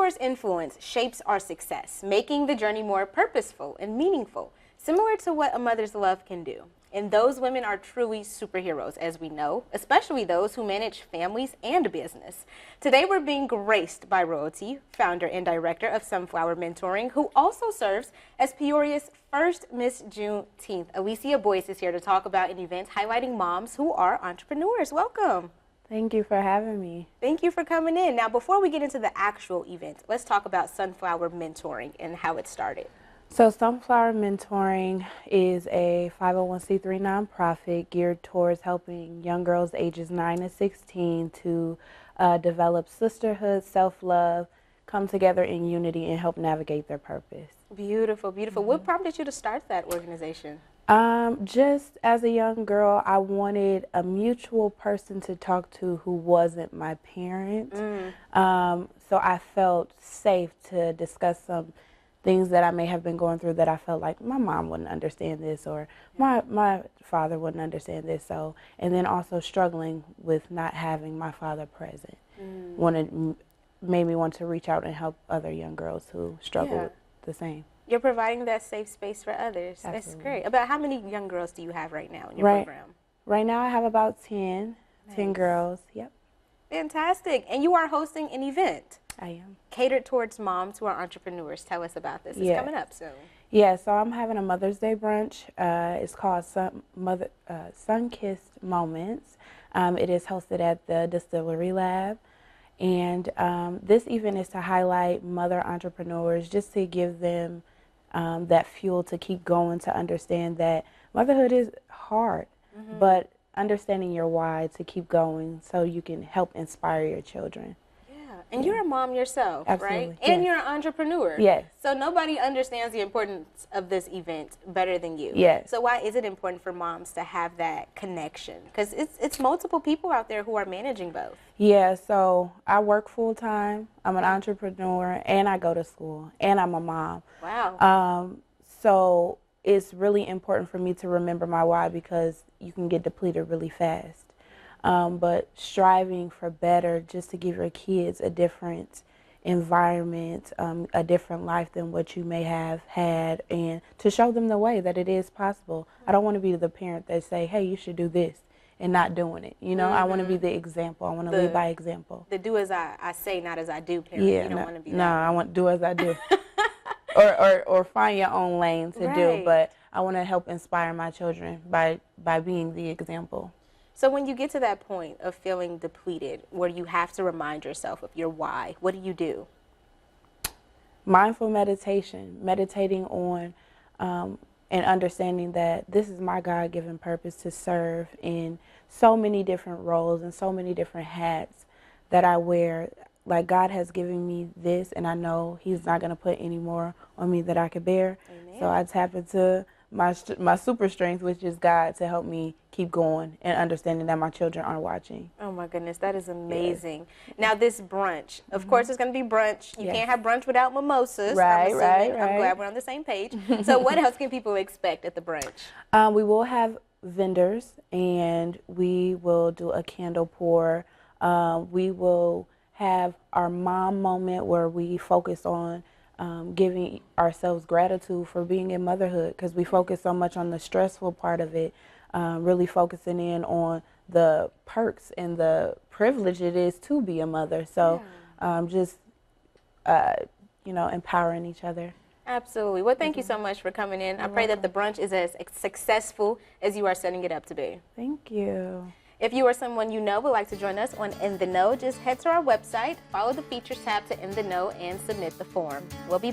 mentor's influence shapes our success, making the journey more purposeful and meaningful, similar to what a mother's love can do. And those women are truly superheroes, as we know, especially those who manage families and business. Today, we're being graced by Royalty, founder and director of Sunflower Mentoring, who also serves as Peoria's first Miss Juneteenth. Alicia Boyce is here to talk about an event highlighting moms who are entrepreneurs. Welcome. Thank you for having me. Thank you for coming in. Now, before we get into the actual event, let's talk about Sunflower Mentoring and how it started. So Sunflower Mentoring is a 501c3 nonprofit geared towards helping young girls ages 9 to 16 to develop sisterhood, self-love, come together in unity, and help navigate their purpose. Beautiful, beautiful. What prompted you to start that organization? Just as a young girl, I wanted a mutual person to talk to who wasn't my parent. So I felt safe to discuss some things that I may have been going through that I felt like my mom wouldn't understand this, or my father wouldn't understand this. So, and then also struggling with not having my father present. Made me want to reach out and help other young girls who struggle with the same. You're providing that safe space for others. Absolutely. That's great. About how many young girls do you have right now in your program? Right now I have about 10 Nice. girls. Yep. Fantastic. And you are hosting an event I am. catered towards moms who are entrepreneurs. Tell us about this. It's coming up soon. Yeah, so I'm having a Mother's Day brunch. It's called Sunkissed Moments. It is hosted at the Distillery Lab. And this event is to highlight mother entrepreneurs, just to give them that fuel to keep going, to understand that motherhood is hard, but understanding your why to keep going so you can help inspire your children. And you're a mom yourself, Absolutely. right? And Yes. you're an entrepreneur. Yes. So nobody understands the importance of this event better than you. Yes. So why is it important for moms to have that connection? Because it's multiple people out there who are managing both. Yeah, so I work full time. I'm an entrepreneur, and I go to school, and I'm a mom. Wow. So it's really important for me to remember my why, because you can get depleted really fast. But striving for better, just to give your kids a different environment, a different life than what you may have had, and to show them the way that it is possible. I don't want to be the parent that say, hey, you should do this, and not doing it. You know, I want to be the example. I want to lead by example. The do as I say, not as I do parent. Yeah, You don't want to be that. no, I want to do as I do. or find your own lane to do, but I want to help inspire my children by being the example. So when you get to that point of feeling depleted, where you have to remind yourself of your why, what do you do? Mindful meditation, meditating on and understanding that this is my God-given purpose to serve in so many different roles and so many different hats that I wear. Like, God has given me this, and I know He's not going to put any more on me that I could bear. Amen. So I tap into my super strength, which is God, to help me keep going and understanding that my children are watching. Oh my goodness, that is amazing. Yes. Now this brunch, of course it's going to be brunch. You can't have brunch without mimosas. Right. I'm glad we're on the same page. So what else can people expect at the brunch? We will have vendors, and we will do a candle pour. We will have our mom moment where we focus on giving ourselves gratitude for being in motherhood, because we focus so much on the stressful part of it, really focusing in on the perks and the privilege it is to be a mother. So just, empowering each other. Absolutely. Well, thank you so much for coming in. I pray that the brunch is as successful as you are setting it up to be. Thank you. If you or someone you know would like to join us on In the Know, just head to our website, follow the features tab to In the Know, and submit the form. We'll be